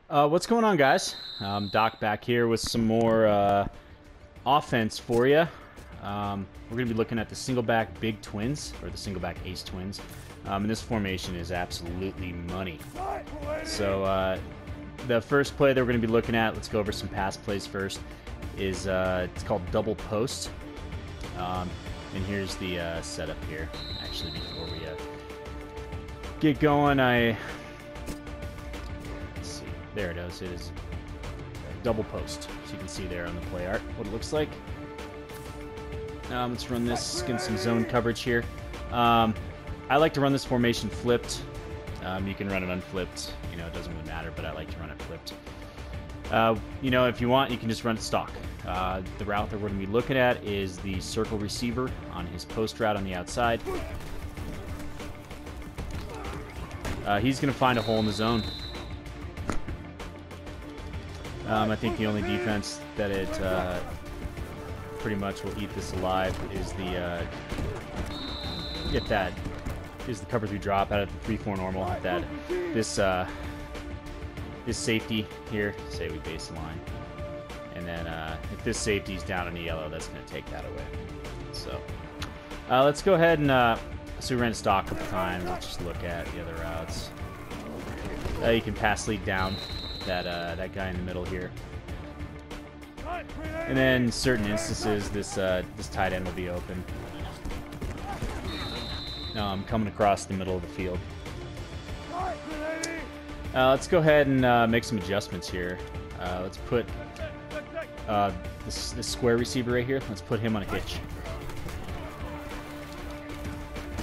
What's going on, guys? Doc back here with some more offense for you. We're going to be looking at the Singleback Big Twins, or the Singleback Ace Twins. And this formation is absolutely money. So the first play that we're going to be looking at, let's go over some pass plays first, is it's called double post. And here's the setup here. Actually, before we get going, let's see. There it is. It is double post. So you can see there on the play art what it looks like. Let's run this against some zone coverage here. I like to run this formation flipped. You can run it unflipped. You know, it doesn't really matter, but I like to run it flipped. You know, if you want, you can just run it stock. The route that we're going to be looking at is the circle receiver on his post route on the outside. He's going to find a hole in the zone. I think the only defense that it pretty much will eat this alive is the is the cover 3 drop out of the 3-4 normal. That this safety here, say we baseline, and then if this safety's down in the yellow, that's going to take that away. So let's go ahead and so we ran stock a couple times. Let's just look at the other routes. You can pass lead down that guy in the middle here, and then in certain instances this tight end will be open, coming across the middle of the field. Let's go ahead and make some adjustments here. Let's put this square receiver right here. Let's put him on a hitch.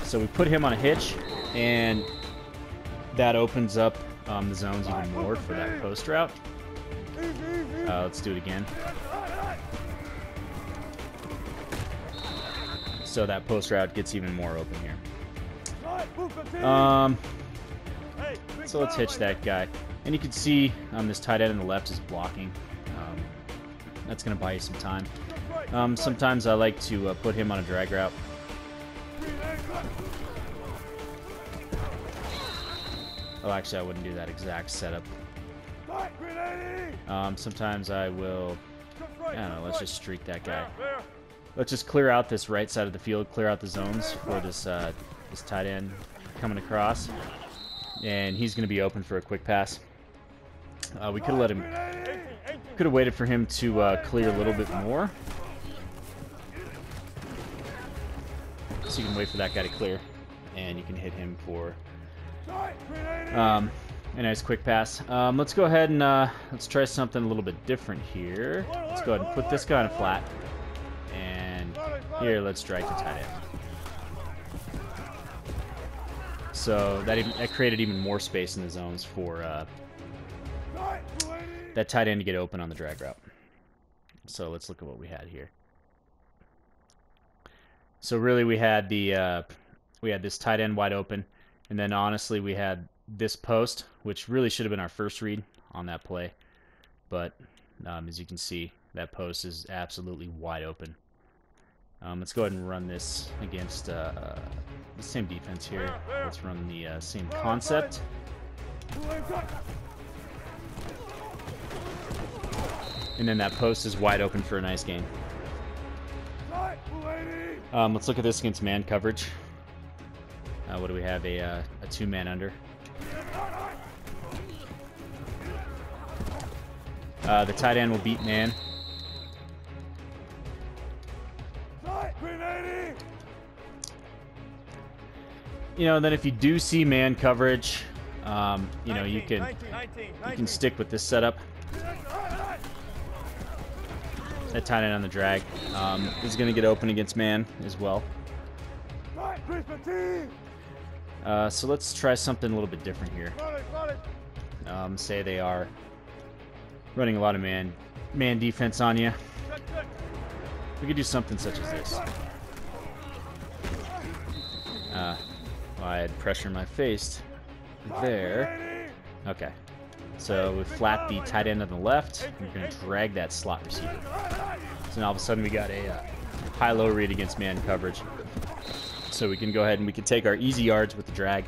So we put him on a hitch, and that opens up the zones even more for that post route. Let's do it again. So that post route gets even more open here. So let's hitch that guy. And you can see this tight end on the left is blocking. That's going to buy you some time. Sometimes I like to put him on a drag route. Oh, actually, I wouldn't do that exact setup. Sometimes I will, I don't know, let's just streak that guy. Let's just clear out this right side of the field, clear out the zones for this this tight end coming across. And he's going to be open for a quick pass. We could have waited for him to clear a little bit more. So you can wait for that guy to clear, and you can hit him for a nice quick pass. Let's go ahead and let's try something a little bit different here. Let's go ahead and put this guy on a flat, and here let's drag the tight end. So that created even more space in the zones for that tight end to get open on the drag route. So let's look at what we had here. So really we had this tight end wide open, and then honestly we had this post, which really should have been our first read on that play. But as you can see, that post is absolutely wide open. Let's go ahead and run this against the same defense here. Let's run the same concept. And then that post is wide open for a nice gain. Let's look at this against man coverage. What do we have? A 2-man under. The tight end will beat man. You know, then if you do see man coverage, you know, you can stick with this setup. That tight end on the drag is going to get open against man as well. So let's try something a little bit different here. Say they are running a lot of man defense on you. We could do something such as this. Well, I had pressure in my face there. Okay. So we flat the tight end on the left. We're going to drag that slot receiver. So now all of a sudden we got a high-low read against man coverage. So we can go ahead and we can take our easy yards with the drag.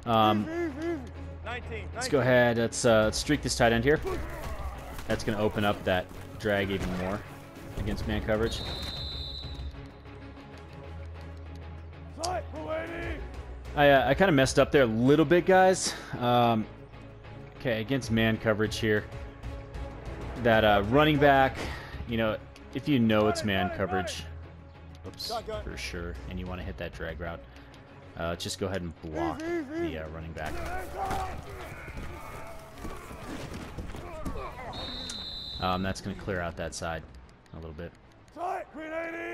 Let's go ahead. Let's streak this tight end here. That's going to open up that drag even more against man coverage. I kind of messed up there a little bit, guys. Okay, against man coverage here. That running back, you know, if you know it's man coverage, oops, for sure, and you want to hit that drag route, just go ahead and block the running back. That's going to clear out that side a little bit. All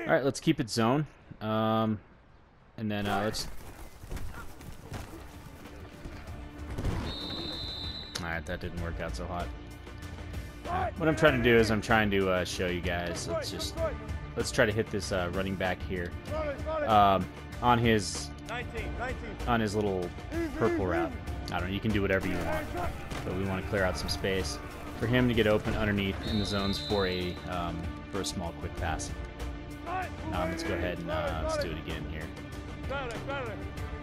right, let's keep it zone. And then let's... All right, that didn't work out so hot. Right, what I'm trying to do is I'm trying to show you guys. Let's try to hit this running back here on his little purple route. I don't know. You can do whatever you want, but we want to clear out some space for him to get open underneath in the zones for a small quick pass. Let's go ahead and let's do it again here.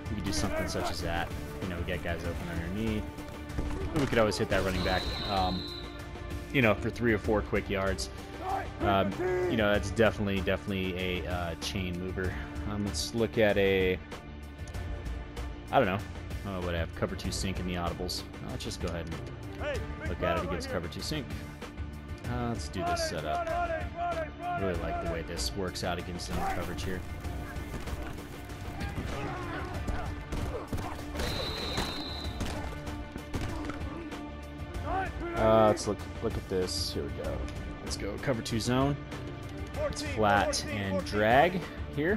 We could do something such as that. You know, we get guys open underneath. We could always hit that running back, you know, for 3 or 4 quick yards. You know, that's definitely a chain mover. Let's look at a, I don't know, what I have, cover 2 sink in the audibles. Let's just go ahead and look at it against cover 2 sink. Let's do this setup. I really like the way this works out against zone coverage here. Let's look at this. Here we go. Let's go cover 2 zone. It's flat and drag here.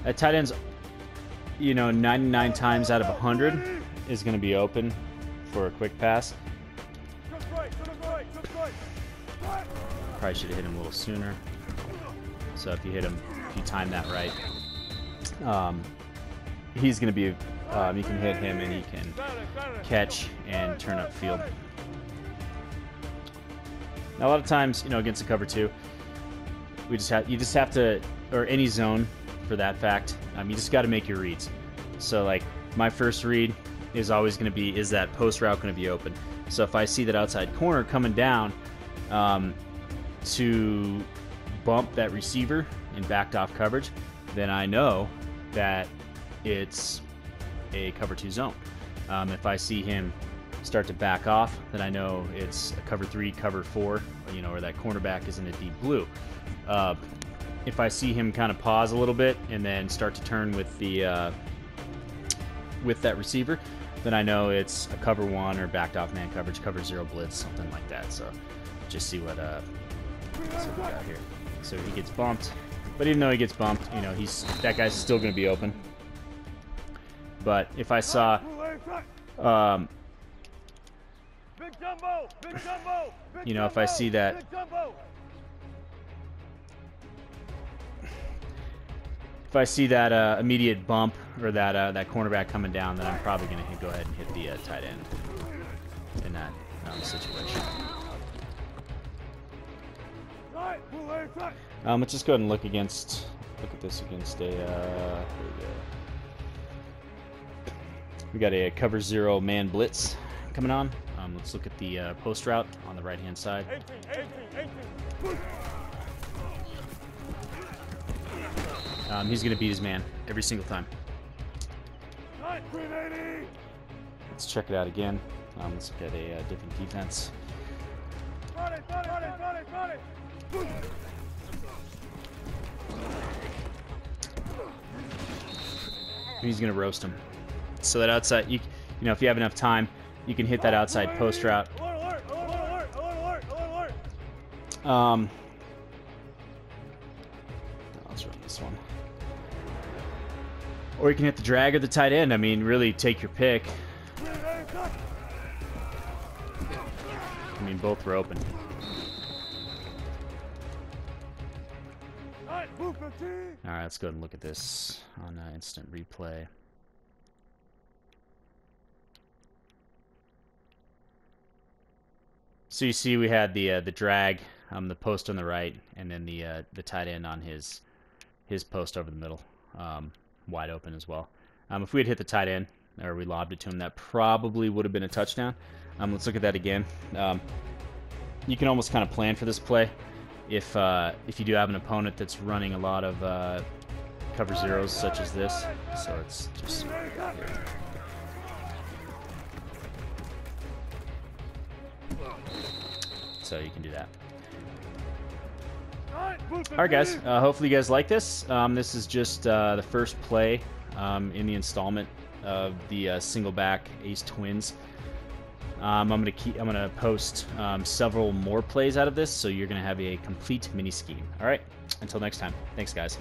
That tight end's, you know, 99 times out of 100 is going to be open for a quick pass. Probably should have hit him a little sooner. So if you time that right, he's going to be, you can hit him and he can catch and turn up field. Now, a lot of times, you know, against a cover 2, you just have to, or any zone for that fact, you just got to make your reads. So like my first read is always going to be, is that post route going to be open? So if I see that outside corner coming down to bump that receiver in backed off coverage, then I know that it's a cover 2 zone. If I see him start to back off, then I know it's a cover 3, cover 4, you know, or that cornerback is in a deep blue. If I see him kind of pause a little bit and then start to turn with the with that receiver, then I know it's a cover 1 or backed off man coverage, cover 0 blitz, something like that. So just see what we got here. So he gets bumped, but even though he gets bumped, you know, that guy's still going to be open. But if I saw, you know, if I see that, immediate bump or that cornerback coming down, then I'm probably going to go ahead and hit the tight end in that situation. Let's just go ahead and look at this against a. Here we go. We got a cover 0 man blitz coming on. Let's look at the post route on the right-hand side. He's going to beat his man every single time. Let's check it out again. Let's look at a different defense. He's going to roast him. So that outside, you know, if you have enough time, you can hit that outside post route. Let's run this one. Or you can hit the drag or the tight end. I mean, really take your pick. I mean, both were open. Alright, let's go ahead and look at this on instant replay. So you see we had the drag, the post on the right, and then the tight end on his his post over the middle, wide open as well. If we had hit the tight end, or we lobbed it to him, that probably would have been a touchdown. Let's look at that again. You can almost kind of plan for this play if you do have an opponent that's running a lot of cover zeros such as this. So it's just here. So you can do that. Alright guys, hopefully you guys like this. This is just the first play in the installment of the Singleback Ace Twins. I'm gonna post several more plays out of this, so you're gonna have a complete mini scheme. Alright, until next time. Thanks guys.